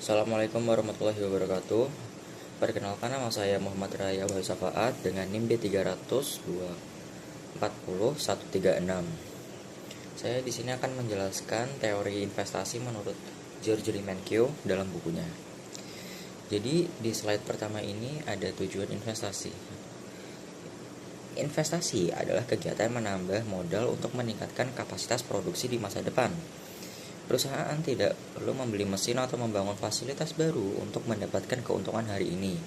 Assalamualaikum warahmatullahi wabarakatuh. Perkenalkan, nama saya Muhammad Raya Wahisafaat dengan NIM B300240136. Saya di sini akan menjelaskan teori investasi menurut George Limenko dalam bukunya. Jadi di slide pertama ini ada tujuan investasi. Investasi adalah kegiatan menambah modal untuk meningkatkan kapasitas produksi di masa depan. Perusahaan tidak perlu membeli mesin atau membangun fasilitas baru untuk mendapatkan keuntungan hari ini,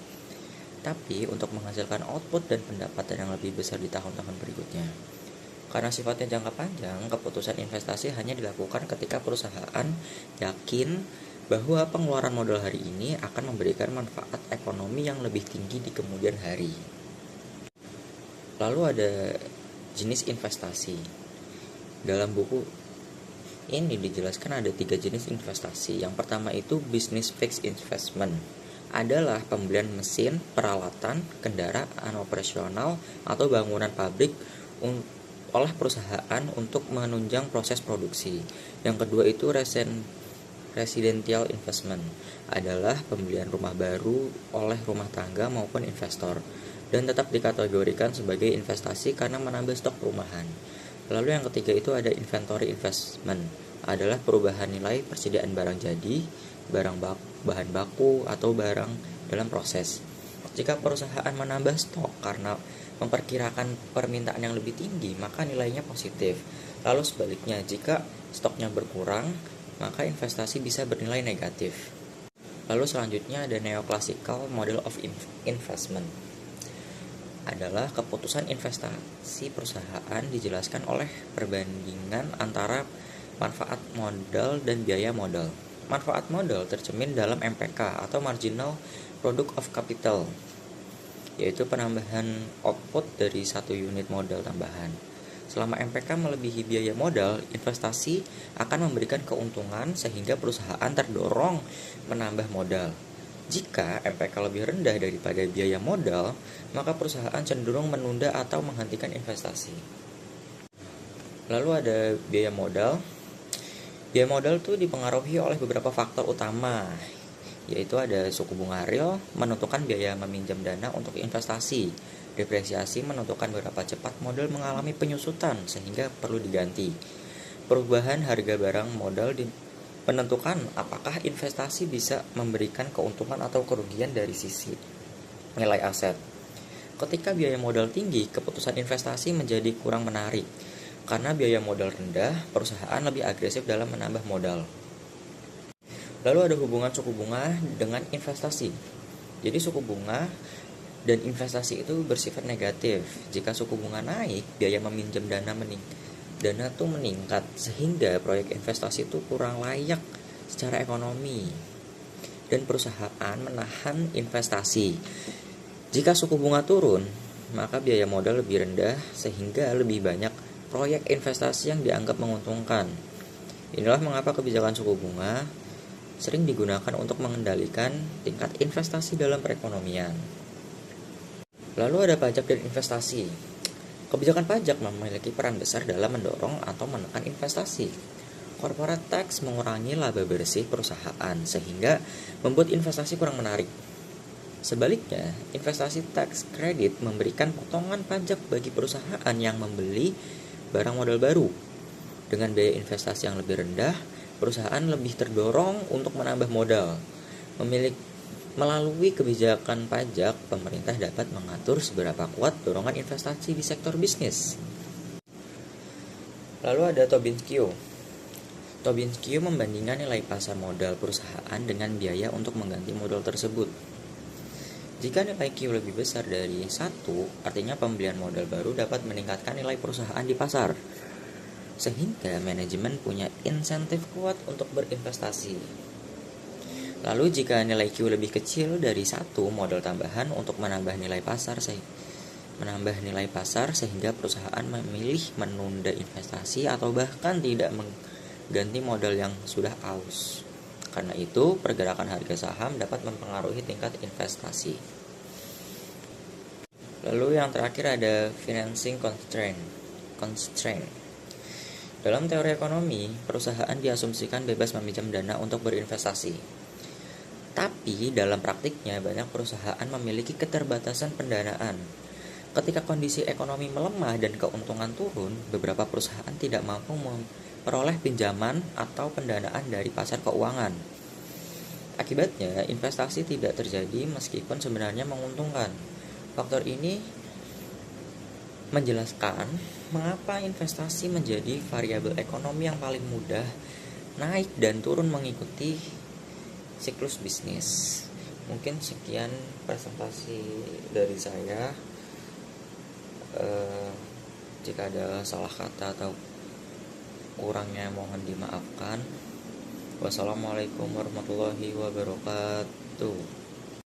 tapi untuk menghasilkan output dan pendapatan yang lebih besar di tahun-tahun berikutnya. Karena sifatnya jangka panjang, keputusan investasi hanya dilakukan ketika perusahaan yakin bahwa pengeluaran modal hari ini akan memberikan manfaat ekonomi yang lebih tinggi di kemudian hari. Lalu ada jenis investasi. Dalam buku ini dijelaskan ada 3 jenis investasi. Yang pertama itu business fixed investment, adalah pembelian mesin, peralatan, kendaraan operasional, atau bangunan pabrik oleh perusahaan untuk menunjang proses produksi. Yang kedua itu residential investment, adalah pembelian rumah baru oleh rumah tangga maupun investor, dan tetap dikategorikan sebagai investasi karena menambah stok perumahan. Lalu yang ketiga itu ada inventory investment, adalah perubahan nilai persediaan barang jadi, bahan baku, atau barang dalam proses. Jika perusahaan menambah stok karena memperkirakan permintaan yang lebih tinggi, maka nilainya positif. Lalu sebaliknya, jika stoknya berkurang, maka investasi bisa bernilai negatif. Lalu selanjutnya ada neoclassical model of investment, adalah keputusan investasi perusahaan dijelaskan oleh perbandingan antara manfaat modal dan biaya modal. Manfaat modal tercermin dalam MPK atau Marginal Product of Capital, yaitu penambahan output dari satu unit modal tambahan. Selama MPK melebihi biaya modal, investasi akan memberikan keuntungan sehingga perusahaan terdorong menambah modal. Jika MPK lebih rendah daripada biaya modal, maka perusahaan cenderung menunda atau menghentikan investasi. Lalu ada biaya modal. Biaya modal itu dipengaruhi oleh beberapa faktor utama, yaitu ada suku bunga real menentukan biaya meminjam dana untuk investasi. Depresiasi menentukan berapa cepat modal mengalami penyusutan sehingga perlu diganti. Perubahan harga barang modal menentukan apakah investasi bisa memberikan keuntungan atau kerugian dari sisi nilai aset. Ketika biaya modal tinggi, keputusan investasi menjadi kurang menarik. Karena biaya modal rendah, perusahaan lebih agresif dalam menambah modal. Lalu ada hubungan suku bunga dengan investasi. Jadi suku bunga dan investasi itu bersifat negatif. Jika suku bunga naik, biaya meminjam dana tuh meningkat, sehingga proyek investasi itu kurang layak secara ekonomi dan perusahaan menahan investasi. Jika suku bunga turun, maka biaya modal lebih rendah sehingga lebih banyak proyek investasi yang dianggap menguntungkan. Inilah mengapa kebijakan suku bunga sering digunakan untuk mengendalikan tingkat investasi dalam perekonomian. Lalu ada pajak dan investasi. Kebijakan pajak memiliki peran besar dalam mendorong atau menekan investasi. Corporate tax mengurangi laba bersih perusahaan sehingga membuat investasi kurang menarik. Sebaliknya, investasi tax credit memberikan potongan pajak bagi perusahaan yang membeli barang modal baru. Dengan biaya investasi yang lebih rendah, perusahaan lebih terdorong untuk menambah modal. Melalui kebijakan pajak, pemerintah dapat mengatur seberapa kuat dorongan investasi di sektor bisnis. Lalu ada Tobin Q. Tobin Q membandingkan nilai pasar modal perusahaan dengan biaya untuk mengganti modal tersebut. Jika nilai Q lebih besar dari 1, artinya pembelian modal baru dapat meningkatkan nilai perusahaan di pasar, sehingga manajemen punya insentif kuat untuk berinvestasi. Lalu jika nilai Q lebih kecil dari 1, modal tambahan untuk menambah nilai pasar sehingga perusahaan memilih menunda investasi atau bahkan tidak mengganti modal yang sudah aus. Karena itu, pergerakan harga saham dapat mempengaruhi tingkat investasi. Lalu yang terakhir ada financing constraint. Dalam teori ekonomi, perusahaan diasumsikan bebas meminjam dana untuk berinvestasi. Tapi dalam praktiknya banyak perusahaan memiliki keterbatasan pendanaan. Ketika kondisi ekonomi melemah dan keuntungan turun, beberapa perusahaan tidak mampu memperoleh pinjaman atau pendanaan dari pasar keuangan. Akibatnya, investasi tidak terjadi meskipun sebenarnya menguntungkan. Faktor ini menjelaskan mengapa investasi menjadi variabel ekonomi yang paling mudah naik dan turun mengikuti siklus bisnis. Mungkin sekian presentasi dari saya. Jika ada salah kata atau kurangnya mohon dimaafkan. Wassalamualaikum warahmatullahi wabarakatuh.